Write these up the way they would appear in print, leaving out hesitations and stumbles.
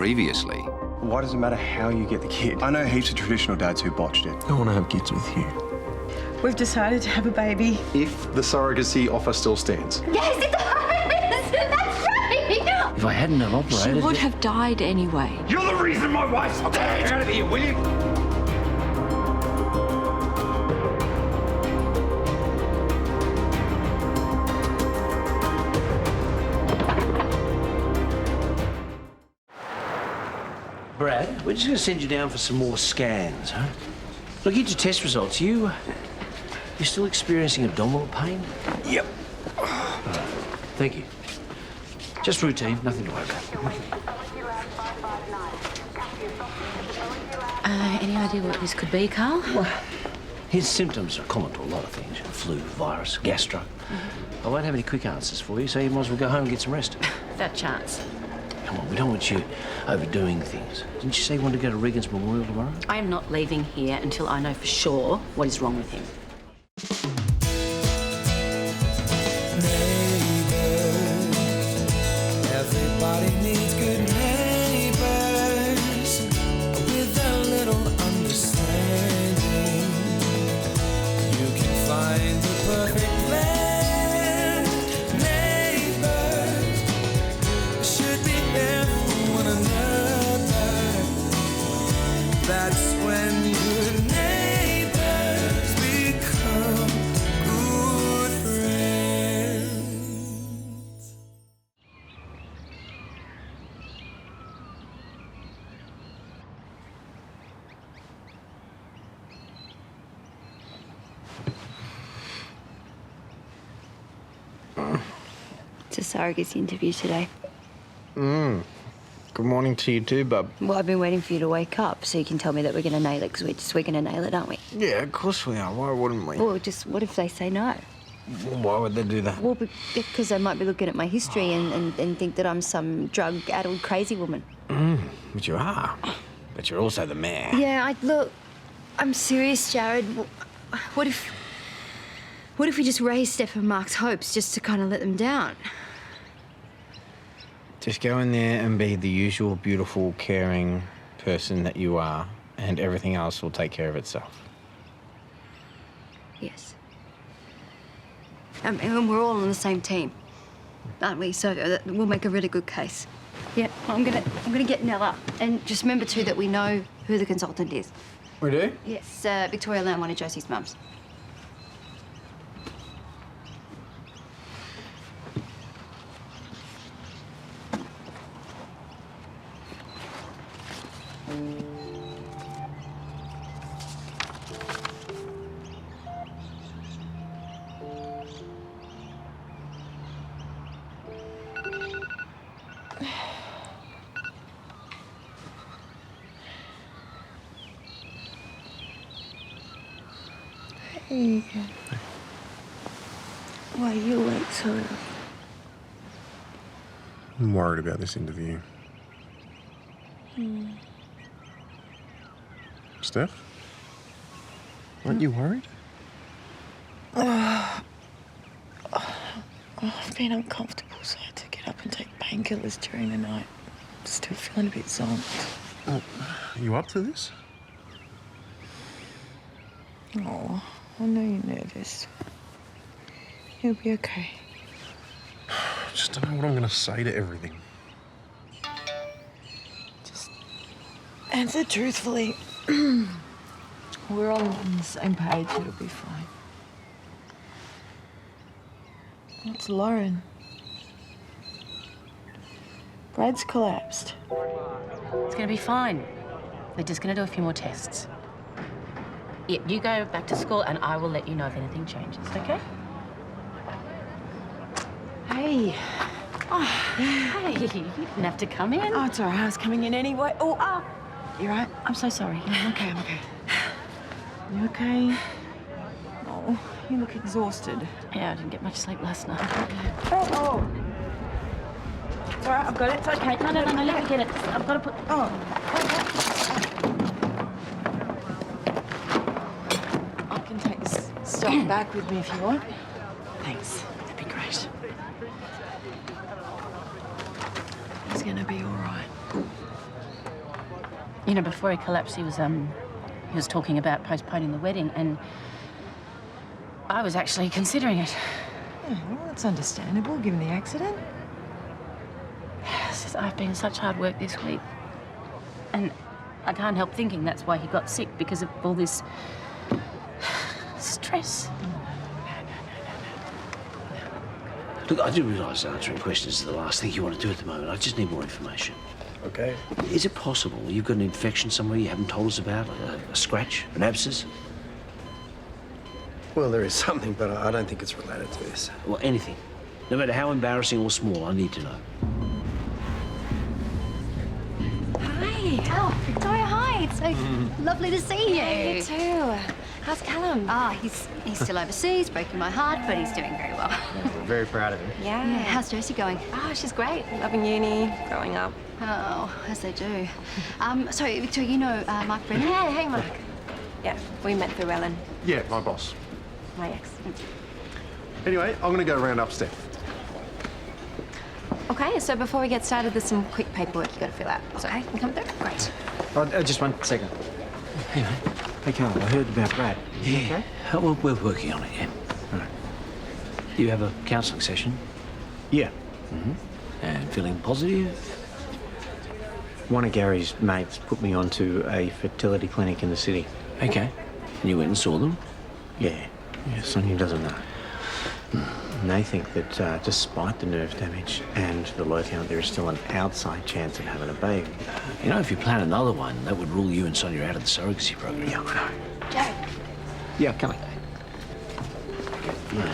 previously. Why does it matter how you get the kid? I know heaps of traditional dads who botched it. I want to have kids with you. We've decided to have a baby. If the surrogacy offer still stands. Yes, it does! That's right! If I hadn't have operated... She would have died anyway. You're the reason my wife's dead! Get out of here, will you? Brad, we're just going to send you down for some more scans, huh? Look at your test results. You're still experiencing abdominal pain? Yep. Thank you. Just routine, nothing to worry about. Any idea what this could be, Carl? Well, his symptoms are common to a lot of things. Flu, virus, gastro. I won't have any quick answers for you, so you might as well go home and get some rest. Without chance. Come on, we don't want you overdoing things. Didn't you say you wanted to go to Regan's memorial tomorrow? I am not leaving here until I know for sure what is wrong with him. Everybody needs good neighbors with a little understanding. You can find the perfect blend. Neighbors should be there for one another. That's when good neighbors become good friends. It's a surrogacy interview today. Good morning to you too, bub. Well, I've been waiting for you to wake up so you can tell me that we're going to nail it, because we're going to nail it, aren't we? Yeah, of course we are. Why wouldn't we? Well, just what if they say no? Why would they do that? Well, because they might be looking at my history and think that I'm some drug-addled crazy woman. But you are. But you're also the mayor. Yeah, look, I'm serious, Jared. What if we just raise Steph and Mark's hopes just to kind of let them down? Just go in there and be the usual beautiful, caring person that you are, and everything else will take care of itself. Yes. And we're all on the same team, aren't we? So we'll make a really good case. Yeah, I'm gonna get Nella, and just remember too that we know who the consultant is. We do? Yes, Victoria Lamb, one of Josie's mums. Hey. Why are you awake so early? I'm worried about this interview. Steph? Aren't you worried? I've been uncomfortable, so I had to get up and take painkillers during the night. Still feeling a bit zonked. Are you up to this? Oh, I know you're nervous. You'll be okay. I just don't know what I'm going to say to everything. Just answer truthfully. We're all on the same page. It'll be fine. What's Lauren? Brad's collapsed. It's going to be fine. They're just going to do a few more tests. Yeah, you go back to school and I will let you know if anything changes, okay? Hey. Oh, hey, you didn't have to come in. Oh, it's all right. I was coming in anyway. Oh, you right? I'm so sorry. I'm okay. You okay? Oh, you look exhausted. Yeah, I didn't get much sleep last night. Oh. It's all right. I've got it. It's okay. No, let me get it. I've got to put... Oh. I can take this stuff back with me if you want. Thanks. That'd be great. He's gonna be all right. You know, before he collapsed, he was talking about postponing the wedding, and I was actually considering it. Yeah, well, that's understandable, given the accident. I've been in such hard work this week, and I can't help thinking that's why he got sick, because of all this stress. Look, I do realise answering questions is the last thing you want to do at the moment. I just need more information. Okay. Is it possible you've got an infection somewhere you haven't told us about? A scratch? An abscess? Well, there is something, but I don't think it's related to this. Well, anything. No matter how embarrassing or small, I need to know. Hi. Oh, Victoria, hi. It's so lovely to see you. Yeah, you too. How's Callum? He's still overseas, breaking my heart, but he's doing very well. We're very proud of him. Yeah. Yeah, how's Josie going? Oh, she's great. Loving uni, growing up. Oh, as they do. So, Victoria, you know Mark Brennan? Yeah, hey, Mark. Yeah, we met through Ellen, Yeah, my boss. my ex. Anyway, I'm going to go round upstairs. Okay, so before we get started, there's some quick paperwork you got to fill out. So, you come through? Great. Just 1 second. Hey, mate. Hey, Carl, I heard about Brad. Yeah. Okay? Well, we're working on it, yeah. All right. You have a counselling session Yeah. and feeling positive? One of Gary's mates put me onto a fertility clinic in the city. Okay. And you went and saw them? Yeah. Yeah, Sonya doesn't know. And they think that despite the nerve damage and the low count, there is still an outside chance of having a baby. You know, if you plan another one, that would rule you and Sonya out of the surrogacy program. Yeah, I know. Jared. Yeah, coming. No.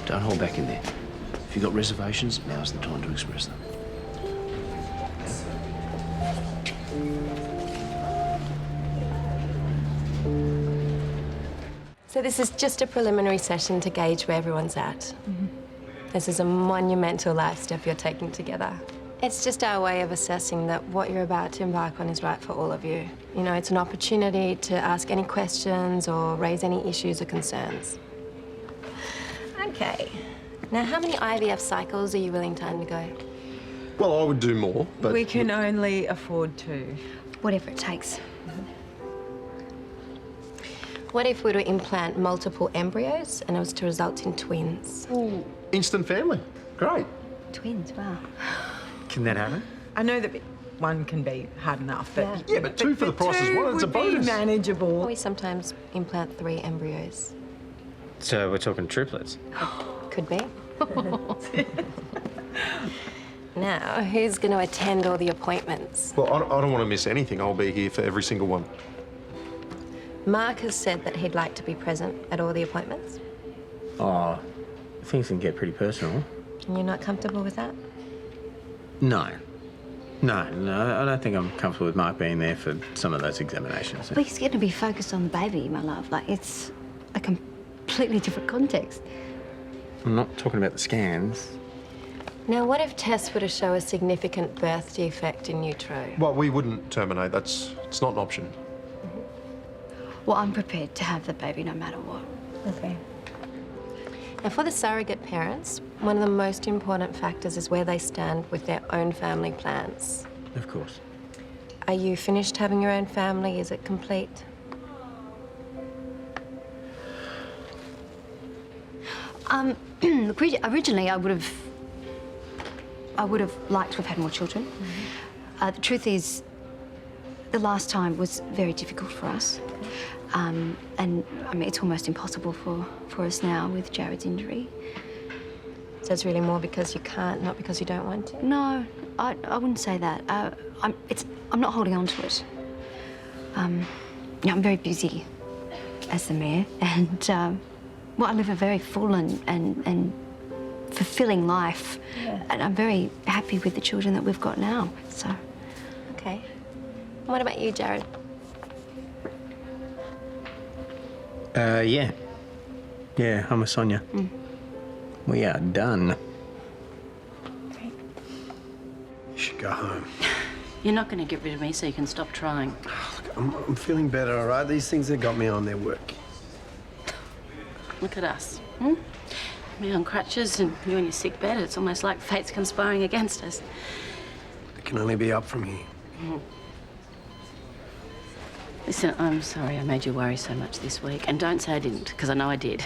Don't hold back in there. If you've got reservations, now's the time to express them. So this is just a preliminary session to gauge where everyone's at. This is a monumental life step you're taking together. It's just our way of assessing that what you're about to embark on is right for all of you. You know, it's an opportunity to ask any questions or raise any issues or concerns. Okay. Now, how many IVF cycles are you willing to undergo? Well, I would do more, but... We can only afford 2. Whatever it takes. What if we were to implant multiple embryos and it was to result in twins? Instant family. Great. Twins, wow. Can that happen? I know that 1 can be hard enough, but... Yeah, but 2 for the price is 1. It's a bonus. would be manageable. We sometimes implant 3 embryos. So we're talking triplets? Could be. Now, who's going to attend all the appointments? Well, I don't want to miss anything. I'll be here for every single one. Mark has said that he'd like to be present at all the appointments. Oh, things can get pretty personal. And you're not comfortable with that? No. No, I don't think I'm comfortable with Mark being there for some of those examinations. But he's going to be focused on the baby, my love. Like, it's a completely different context. I'm not talking about the scans. Now, what if tests were to show a significant birth defect in utero? Well, we wouldn't terminate. It's not an option. Well, I'm prepared to have the baby no matter what. Okay. Now, for the surrogate parents, one of the most important factors is where they stand with their own family plans. Of course. Are you finished having your own family? Is it complete? Look, originally I would have liked to have had more children. The truth is, the last time was very difficult for us. And I mean, it's almost impossible for us now with Jared's injury. So it's really more because you can't, not because you don't want to? No, I wouldn't say that. I'm not holding on to it. Yeah, I'm very busy as the mayor, and well, I live a very full and fulfilling life, and I'm very happy with the children that we've got now. So, Okay. What about you, Jared? Yeah. Yeah, I'm with Sonya. We are done. You should go home. You're not going to get rid of me, so you can stop trying. I'm feeling better, all right? These things that got me on, their work. Look at us. Me on crutches and you in your sick bed. It's almost like fate's conspiring against us. It can only be up from here. Listen, I'm sorry I made you worry so much this week. And don't say I didn't, because I know I did.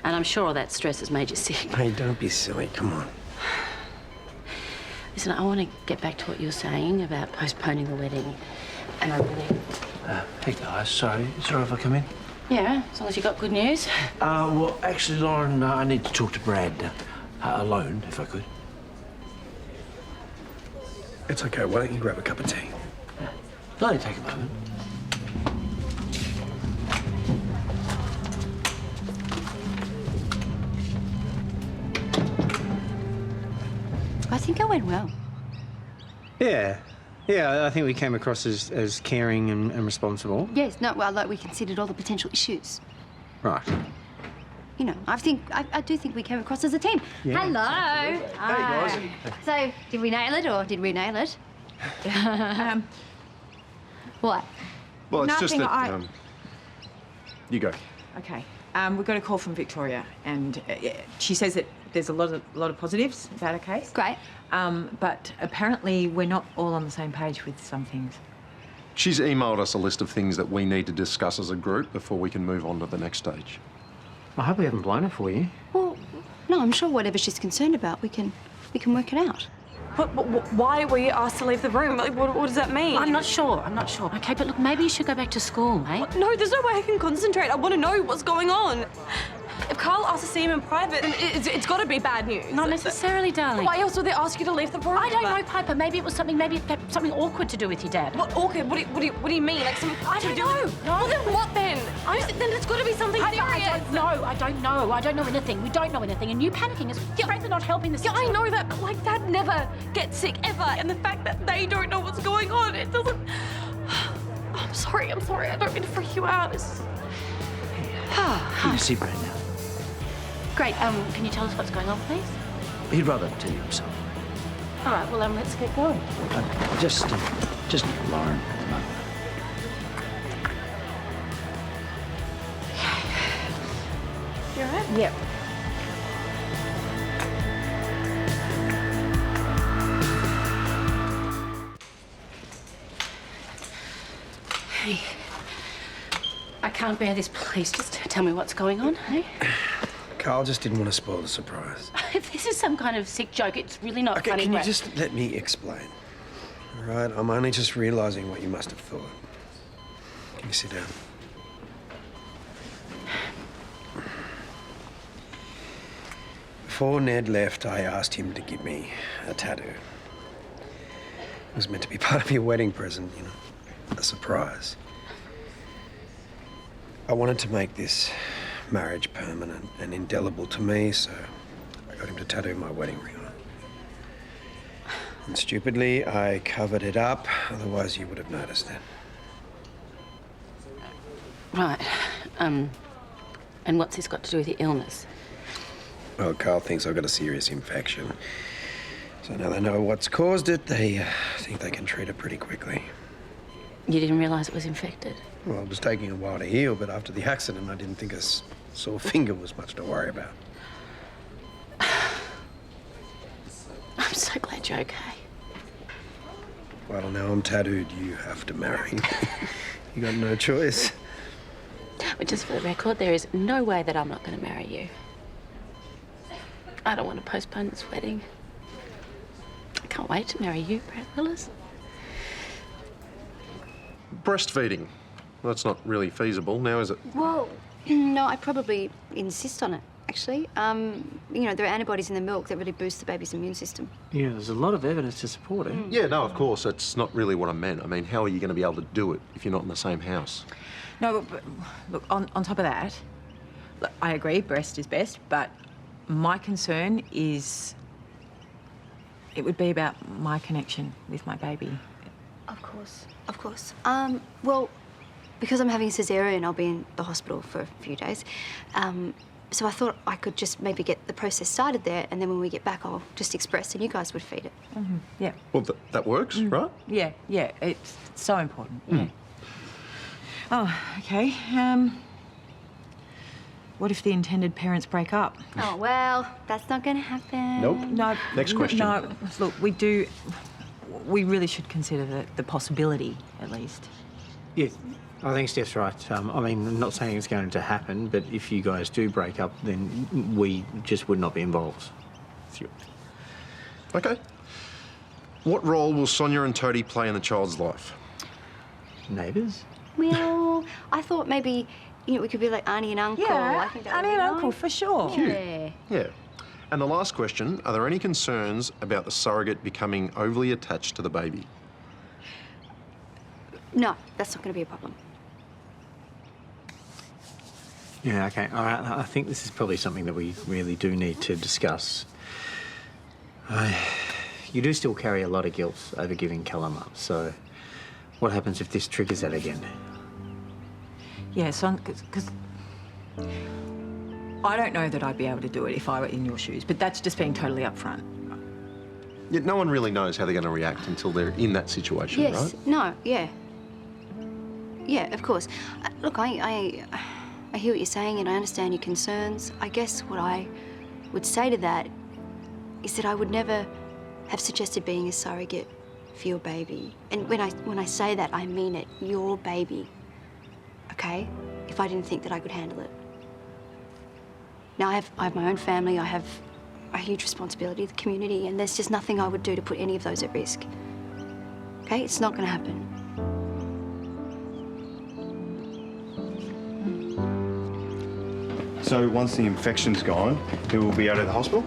And I'm sure all that stress has made you sick. Hey, don't be silly. Come on. Listen, I want to get back to what you were saying about postponing the wedding. And I really... Hey, guys, sorry. Is it all right if I come in? Yeah, as long as you got good news. Well, actually, Lauren, I need to talk to Brad. Alone, if I could. It's okay. Why don't you grab a cup of tea? It'll only take a moment. I think it went well. Yeah. Yeah, I think we came across as caring and responsible. Yes, no, well, like we considered all the potential issues. Right. You know, I do think we came across as a team. Yeah. Hello. Hey, guys. So, did we nail it or did we nail it? What? Well, it's just Nothing, that. You go. Okay. We got a call from Victoria, and she says that there's a lot of positives about her case. Great. But apparently we're not all on the same page with some things. She's emailed us a list of things that we need to discuss as a group before we can move on to the next stage. I hope we haven't blown it for you. Well, no, I'm sure whatever she's concerned about, we can work it out. But why were you asked to leave the room? Like, what does that mean? I'm not sure. Okay, but look, maybe you should go back to school, mate. No, there's no way I can concentrate. I want to know what's going on. If Carl asked to see him in private, then it's got to be bad news. Not necessarily, darling. Why else would they ask you to leave the room? I don't know, Piper. Maybe it was something awkward to do with your dad. What awkward? What do you mean? Like something I don't know. Well, then what then? Then it's got to be something serious. I don't know. I don't know anything. We don't know anything. And you panicking is frankly not helping the situation. Yeah, I know that, but like Dad never gets sick ever, and the fact that they don't know what's going on, it doesn't. I'm sorry. I don't mean to freak you out. It's... Good to see Brad now. Great. Can you tell us what's going on, please? He'd rather tell you himself. All right. Well, let's get going. Just Lauren at the moment. You all right? Yep. Hey, I can't bear this. Please, just tell me what's going on, hey? Carl just didn't want to spoil the surprise. If this is some kind of sick joke, it's really not Okay, funny. can you Brad. just let me explain? All right, I'm only just realising what you must have thought. Can you sit down? Before Ned left, I asked him to give me a tattoo. It was meant to be part of your wedding present, you know, a surprise. I wanted to make this marriage permanent and indelible to me, so I got him to tattoo my wedding ring on it. And stupidly, I covered it up, otherwise you would have noticed it. Right. And what's this got to do with your illness? Well, Carl thinks I've got a serious infection. So now they know what's caused it, they think they can treat it pretty quickly. You didn't realise it was infected? Well, it was taking a while to heal, but after the accident, I didn't think a sore finger was much to worry about. I'm so glad you're okay. Well, now I'm tattooed, you have to marry. You got no choice. But just for the record, there is no way that I'm not going to marry you. I don't want to postpone this wedding. I can't wait to marry you, Brad Willis. Breastfeeding. That's not really feasible now, is it? Well, no, I'd probably insist on it, actually. You know, there are antibodies in the milk that really boost the baby's immune system. Yeah, there's a lot of evidence to support it. Yeah, no, of course. That's not really what I meant. I mean, how are you going to be able to do it if you're not in the same house? No, but look, on top of that, look, I agree, breast is best, but my concern is it would be about my connection with my baby. Of course. Well, because I'm having a cesarean, I'll be in the hospital for a few days. So I thought I could just maybe get the process started there, and then when we get back, I'll just express and you guys would feed it. Mm-hmm. Yeah. Well, that works, right? Yeah, it's so important. Yeah. Oh, okay. What if the intended parents break up? Oh, well, that's not going to happen. Nope. No. Next question. No, look, we really should consider the possibility, at least. Yeah, I think Steph's right. I mean, I'm not saying it's going to happen, but if you guys do break up, then we just would not be involved. Okay. What role will Sonya and Toadie play in the child's life? Neighbours? Well, I thought maybe, you know, we could be like auntie and uncle. Yeah, I think that auntie would be and uncle, nice. for sure. Yeah. Yeah. And the last question, are there any concerns about the surrogate becoming overly attached to the baby? No, that's not going to be a problem. Yeah, okay. All right. I think this is probably something that we really do need to discuss. You do still carry a lot of guilt over giving Callum up, so what happens if this triggers that again? Yeah, son, because I don't know that I'd be able to do it if I were in your shoes, but that's just being totally upfront. Yet no one really knows how they're going to react until they're in that situation, Yes. right? No. Yeah. Yeah, of course. Look, I hear what you're saying and I understand your concerns. I guess what I would say to that is that I would never have suggested being a surrogate for your baby. And when I say that, I mean it. Your baby. Okay? If I didn't think that I could handle it. Now, I have my own family. I have a huge responsibility to the community, and there's just nothing I would do to put any of those at risk. Okay? It's not going to happen. So once the infection's gone, he will be out of the hospital?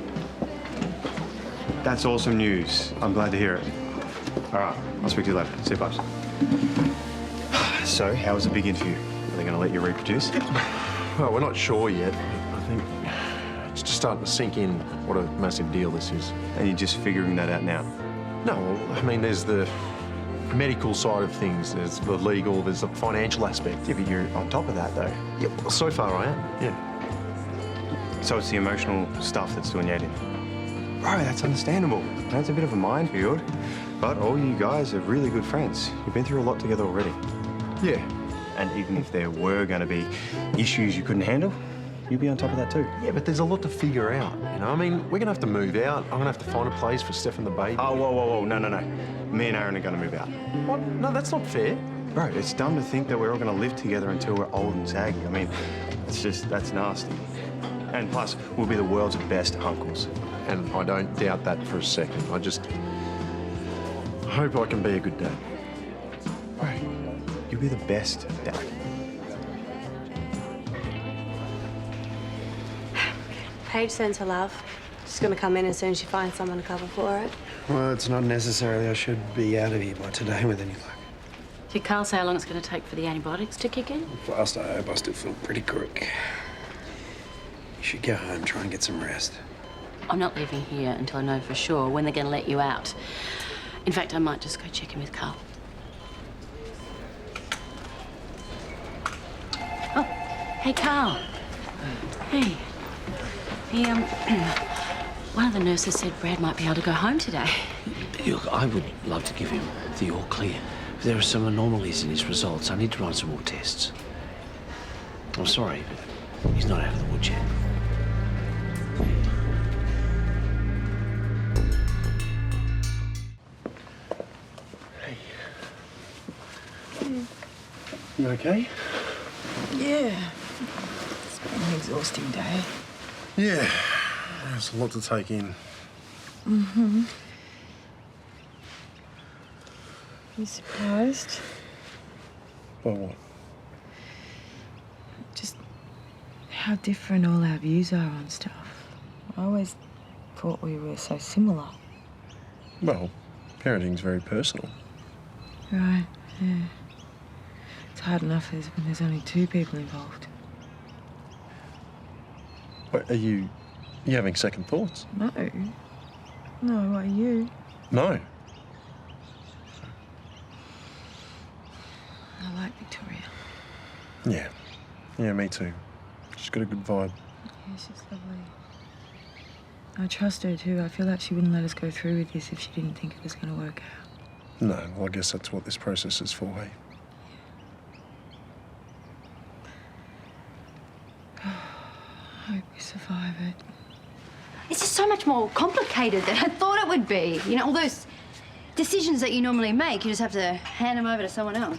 That's awesome news. I'm glad to hear it. All right, I'll speak to you later. See you, Bubs. So, how was the big interview? Are they going to let you reproduce? Well, we're not sure yet. I think it's just starting to sink in what a massive deal this is. And you're just figuring that out now? No, I mean, there's the medical side of things, there's the legal, there's the financial aspect. Yeah, but you're on top of that, though. Yeah, well, so far I am, yeah. So it's the emotional stuff that's doing you in. Bro, that's understandable. That's a bit of a minefield. But all you guys are really good friends. You've been through a lot together already. Yeah. And even if there were going to be issues you couldn't handle, you'd be on top of that too. Yeah, but there's a lot to figure out, you know? I mean, we're going to have to move out. I'm going to have to find a place for Steph and the baby. Oh, whoa. No. Me and Aaron are going to move out. What? No, that's not fair. Bro, it's dumb to think that we're all going to live together until we're old and saggy. I mean, that's nasty. And plus, we'll be the world's best uncles. And I don't doubt that for a second. I just hope I can be a good dad. Bro, you'll be the best dad. Paige sends her love. She's going to come in as soon as she finds someone to cover for it. Well, it's not necessarily I should be out of here by today with any luck. Did Carl say how long it's going to take for the antibiotics to kick in? Last I hope I still feel pretty crook. You should go home, try and get some rest. I'm not leaving here until I know for sure when they're going to let you out. In fact, I might just go check in with Carl. Oh, hey, Carl. Hey. One of the nurses said Brad might be able to go home today. Look, I would love to give him the all clear. But there are some anomalies in his results. I need to run some more tests. I'm sorry, but he's not out of the woods yet. You okay? Yeah. It's been an exhausting day. Yeah, there's a lot to take in. Mm-hmm. You surprised? By what? Just how different all our views are on stuff. I always thought we were so similar. Well, parenting's very personal. Right, yeah. It's hard enough when there's only two people involved. Wait, are you having second thoughts? No. No, what are you? No. I like Victoria. Yeah. Yeah, me too. She's got a good vibe. Yeah, she's lovely. I trust her too. I feel like she wouldn't let us go through with this if she didn't think it was going to work out. No, well, I guess that's what this process is for, hey? I hope we survive it. It's just so much more complicated than I thought it would be. You know, all those decisions that you normally make, you just have to hand them over to someone else.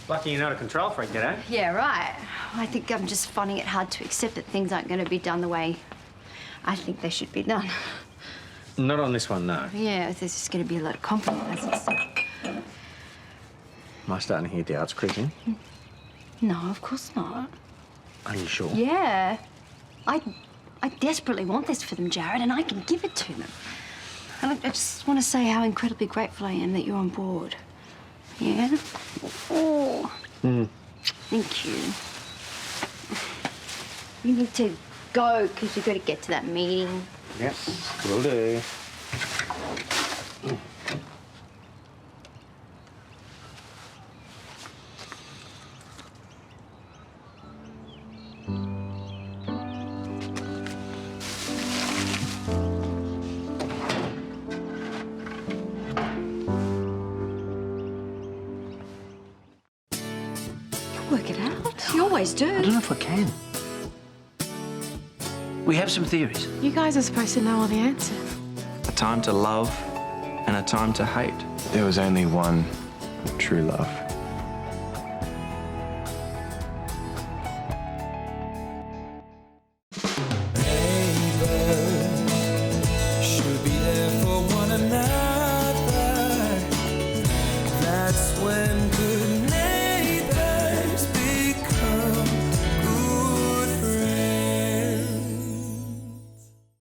Lucky you're not a control freak, you know? Yeah, right. I think I'm just finding it hard to accept that things aren't going to be done the way I think they should be done. Not on this one, no. Yeah, there's just going to be a lot of compromises. Am I starting to hear doubts creeping? No, of course not. Are you sure? Yeah. I desperately want this for them, Jared, and I can give it to them. And I just want to say how incredibly grateful I am that you're on board. Yeah? Oh. Thank you. You need to go, because you've got to get to that meeting. Yes, will do. Work it out. You always do. I don't know if I can. We have some theories. You guys are supposed to know all the answers. A time to love and a time to hate. There was only one true love.